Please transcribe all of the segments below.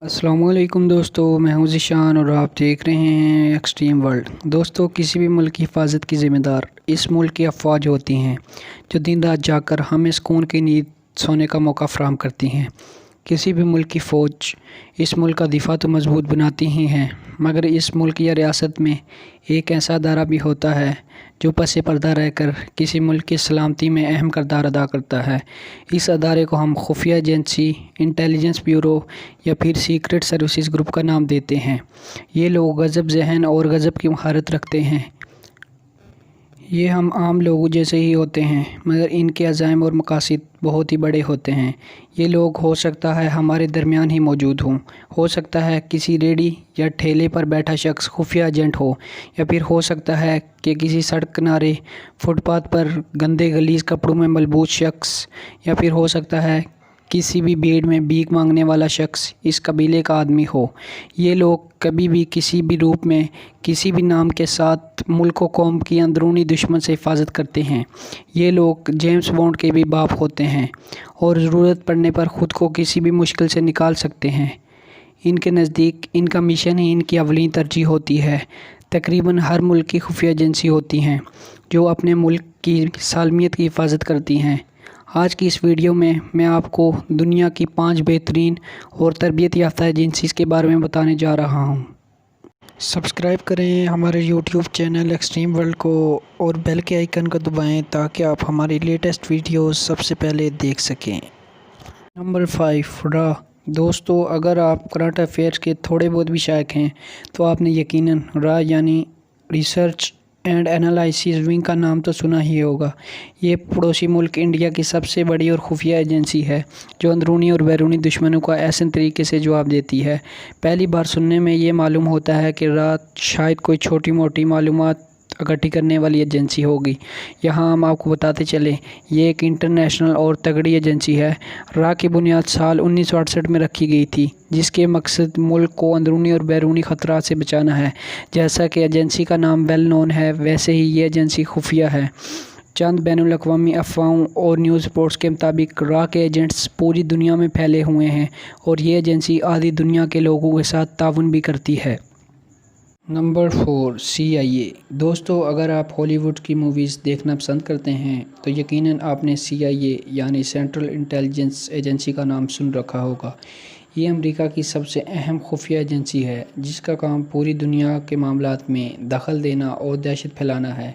अस्सलाम वालेकुम दोस्तों, मैं हूं ज़ीशान और आप देख रहे हैं एक्सट्रीम वर्ल्ड। दोस्तों, किसी भी मुल्क की हिफाजत की ज़िम्मेदार इस मुल्क की अफवाज होती हैं जो दिन रात जाकर हमें सुकून की नींद सोने का मौका फ़राहम करती हैं। किसी भी मुल्क की फ़ौज इस मुल्क का दिफा तो मजबूत बनाती ही हैं, मगर इस मुल्क या रियासत में एक ऐसा अदारा भी होता है जो पसे पर्दा रहकर किसी मुल्क की सलामती में अहम किरदार अदा करता है। इस अदारे को हम खुफिया एजेंसी, इंटेलिजेंस ब्यूरो या फिर सीक्रेट सर्विसेज ग्रुप का नाम देते हैं। ये लोग गज़ब ज़हन और गज़ब की महारत रखते हैं। ये हम आम लोगों जैसे ही होते हैं, मगर इनके अज़ाइम और मकासद बहुत ही बड़े होते हैं। ये लोग हो सकता है हमारे दरमियान ही मौजूद हों, हो सकता है किसी रेडी या ठेले पर बैठा शख्स खुफिया एजेंट हो, या फिर हो सकता है कि किसी सड़क किनारे फुटपाथ पर गंदे गलीज़ कपड़ों में मलबूस शख्स, या फिर हो सकता है किसी भी भीड़ में भीख मांगने वाला शख्स इस कबीले का आदमी हो। ये लोग कभी भी किसी भी रूप में किसी भी नाम के साथ मुल्क व कौम की अंदरूनी दुश्मन से हिफाजत करते हैं। ये लोग जेम्स बॉन्ड के भी बाप होते हैं और ज़रूरत पड़ने पर ख़ुद को किसी भी मुश्किल से निकाल सकते हैं। इनके नज़दीक इनका मिशन ही इनकी अवली तरजीह होती है। तकरीबन हर मुल्क की खुफिया एजेंसी होती हैं जो अपने मुल्क की सालमियत की हिफाजत करती हैं। आज की इस वीडियो में मैं आपको दुनिया की 5 बेहतरीन और तरबियत याफ्ता एजेंसीज़ के बारे में बताने जा रहा हूँ। सब्सक्राइब करें हमारे यूट्यूब चैनल एक्सट्रीम वर्ल्ड को और बेल के आइकन को दबाएं ताकि आप हमारी लेटेस्ट वीडियोस सबसे पहले देख सकें। नंबर 5, रा। दोस्तों, अगर आप करंट अफेयर्स के थोड़े बहुत भी शायक हैं तो आपने यकीनन रा यानी रिसर्च एंड एनालिसिस विंग का नाम तो सुना ही होगा। ये पड़ोसी मुल्क इंडिया की सबसे बड़ी और खुफिया एजेंसी है जो अंदरूनी और बैरूनी दुश्मनों का ऐसे तरीके से जवाब देती है। पहली बार सुनने में ये मालूम होता है कि रात शायद कोई छोटी मोटी मालूमात इकट्ठी करने वाली एजेंसी होगी। यहाँ हम आपको बताते चलें, ये एक इंटरनेशनल और तगड़ी एजेंसी है। रा की बुनियाद साल 1968 में रखी गई थी, जिसके मकसद मुल्क को अंदरूनी और बैरूनी ख़तरात से बचाना है। जैसा कि एजेंसी का नाम वेल नोन है, वैसे ही ये एजेंसी खुफिया है। चंद बैनुल-अक़वामी अफ़वाहों और न्यूज़ रिपोर्ट्स के मुताबिक रा के एजेंट्स पूरी दुनिया में फैले हुए हैं और ये एजेंसी आधी दुनिया के लोगों के साथ ताउन भी करती है। Number 4, CIA। दोस्तों, अगर आप हॉलीवुड की मूवीज़ देखना पसंद करते हैं तो यकीनन आपने CIA यानी सेंट्रल इंटेलिजेंस एजेंसी का नाम सुन रखा होगा। ये अमेरिका की सबसे अहम खुफिया एजेंसी है जिसका काम पूरी दुनिया के मामलात में दखल देना और दहशत फैलाना है।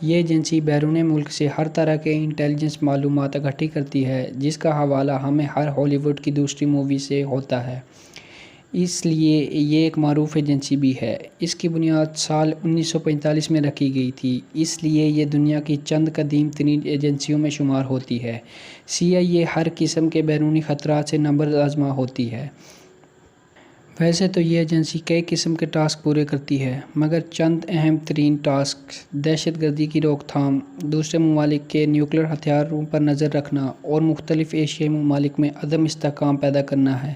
ये एजेंसी बैरून मुल्क से हर तरह के इंटेलिजेंस मालूमात इकट्ठी करती है जिसका हवाला हमें हर हॉलीवुड की दूसरी मूवी से होता है, इसलिए ये एक मारूफ एजेंसी भी है। इसकी बुनियाद साल 1945 में रखी गई थी, इसलिए ये दुनिया की चंद कदीम तरीन एजेंसियों में शुमार होती है। CIA हर किस्म के बैरूनी ख़तरात से नंबर आज़मा होती है। वैसे तो ये एजेंसी कई किस्म के टास्क पूरे करती है, मगर चंद अहम तरीन टास्क दहशत गर्दी की रोकथाम, दूसरे ममालिक के न्यूक्लियर हथियारों पर नज़र रखना और मुख्तलिफ़ एशियाई ममालिक में अदम इस्तेहकाम पैदा करना है।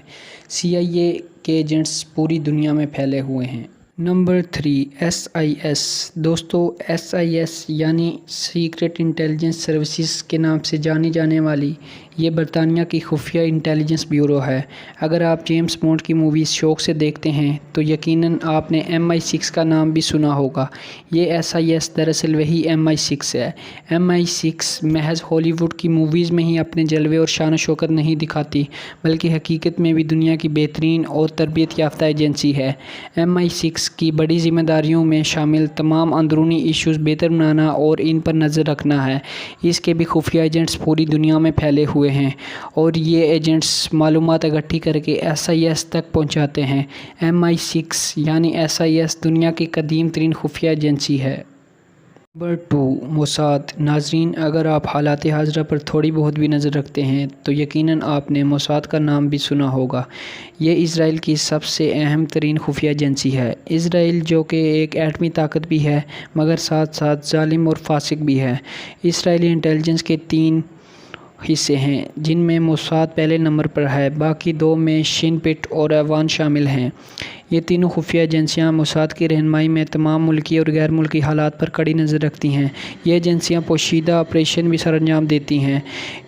CIA के एजेंट्स पूरी दुनिया में फैले हुए हैं। Number 3, SIS। दोस्तों, SIS यानी सीक्रेट इंटेलिजेंस सर्विसेज के नाम से जानी जाने वाली ये बरतानिया की खुफिया इंटेलिजेंस ब्यूरो है। अगर आप जेम्स बॉन्ड की मूवीज़ शौक़ से देखते हैं तो यकीनन आपने MI6 का नाम भी सुना होगा। ये SIS दरअसल वही MI6 है। MI6 महज हॉलीवुड की मूवीज़ में ही अपने जलवे और शान शौकत नहीं दिखाती, बल्कि हकीकत में भी दुनिया की बेहतरीन और तरबियत याफ्ता एजेंसी है। MI6 की बड़ी ज़िम्मेदारियों में शामिल तमाम अंदरूनी इश्यूज़ बेहतर बनाना और इन पर नज़र रखना है। इसके भी खुफिया एजेंट्स पूरी दुनिया में फैले हुए हैं और ये एजेंट्स मालूमात इकट्ठी करके SIS तक पहुंचाते हैं। MI6 यानी SIS दुनिया की कदीम तरीन खुफिया एजेंसी है। Number 2, Mossad. नाज़रीन, अगर आप हालात हाज़रा पर थोड़ी बहुत भी नज़र रखते हैं तो यकीनन आपने मोसाद का नाम भी सुना होगा। ये इसराइल की सबसे अहम तरीन खुफिया एजेंसी है। इसराइल जो कि एक एटमी ताकत भी है, मगर साथ साथ जालिम और फासिक भी है। इसराइली इंटेलिजेंस के 3 हिस्से हैं जिनमें मोसाद पहले नंबर पर है, बाकी 2 में शिन पिट और अवान शामिल हैं। ये तीनों खुफिया एजेंसियाँ मोसाद की रहनुमाई में तमाम मुल्की और गैर मुल्की हालात पर कड़ी नज़र रखती हैं। ये एजेंसियाँ पोशीदा ऑपरेशन भी सरअंजाम देती हैं।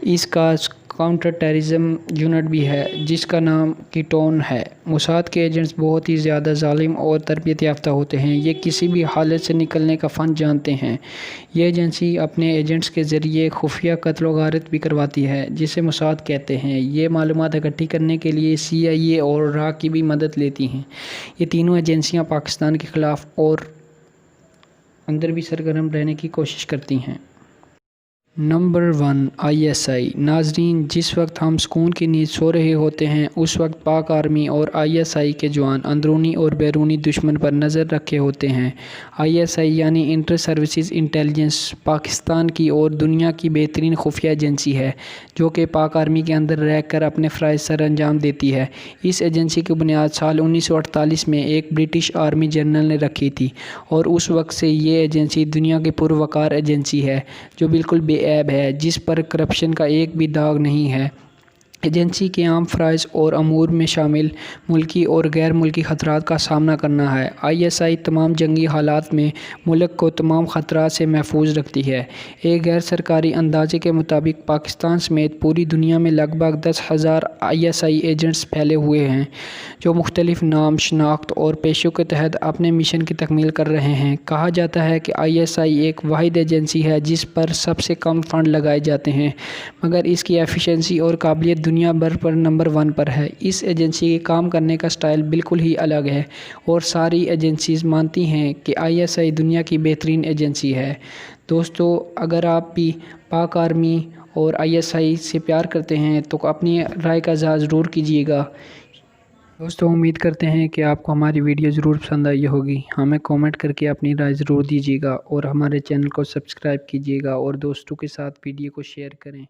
इसका काउंटर टेररिज्म यूनिट भी है जिसका नाम कीटोन है। मोसाद के एजेंट्स बहुत ही ज़्यादा जालिम और तरबियत याफ्ता होते हैं। ये किसी भी हालत से निकलने का फ़न जानते हैं। ये एजेंसी अपने एजेंट्स के ज़रिए खुफिया कत्ल गारत भी करवाती है जिसे मोसाद कहते हैं। ये मालूमात इकट्ठी करने के लिए CIA और RA की भी मदद लेती हैं। ये तीनों एजेंसियाँ पाकिस्तान के ख़िलाफ़ और अंदर भी सरगर्म रहने की कोशिश करती हैं। Number 1 ISI। नाजरीन, जिस वक्त हम सुकून की नींद सो रहे होते हैं उस वक्त पाक आर्मी और ISI के जवान अंदरूनी और बैरूनी दुश्मन पर नज़र रखे होते हैं। ISI यानी इंटर सर्विसेज इंटेलिजेंस पाकिस्तान की और दुनिया की बेहतरीन खुफिया एजेंसी है जो कि पाक आर्मी के अंदर रह कर अपने फ़राइज़ सर अंजाम देती है। इस एजेंसी की बुनियाद साल 1948 में एक ब्रिटिश आर्मी जनरल ने रखी थी और उस वक्त से ये एजेंसी दुनिया की पुरवकार एजेंसी है जो बिल्कुल बेऐब है, जिस पर करप्शन का एक भी दाग नहीं है। एजेंसी के आम फ़राइज़ और अमूर में शामिल मुल्की और गैर मुल्की ख़तरात का सामना करना है। ISI तमाम जंगी हालात में मुल्क को तमाम ख़तरात से महफूज रखती है। एक गैर सरकारी अंदाजे के मुताबिक पाकिस्तान समेत पूरी दुनिया में लगभग 10,000 ISI एजेंट्स फैले हुए हैं जो मुख्तलिफ नाम, शनाख्त और पेशों के तहत अपने मिशन की तकमील कर रहे हैं। कहा जाता है कि ISI एक वाहिद एजेंसी है जिस पर सबसे कम फ़ंड लगाए जाते हैं, मगर इसकी एफिशिएंसी और काबिलियत दुनिया भर पर नंबर 1 पर है। इस एजेंसी के काम करने का स्टाइल बिल्कुल ही अलग है और सारी एजेंसीज मानती हैं कि ISI दुनिया की बेहतरीन एजेंसी है। दोस्तों, अगर आप भी पाक आर्मी और ISI से प्यार करते हैं तो अपनी राय का इज़हार ज़रूर कीजिएगा। दोस्तों, उम्मीद करते हैं कि आपको हमारी वीडियो ज़रूर पसंद आई होगी। हमें कमेंट करके अपनी राय ज़रूर दीजिएगा और हमारे चैनल को सब्सक्राइब कीजिएगा और दोस्तों के साथ वीडियो को शेयर करें।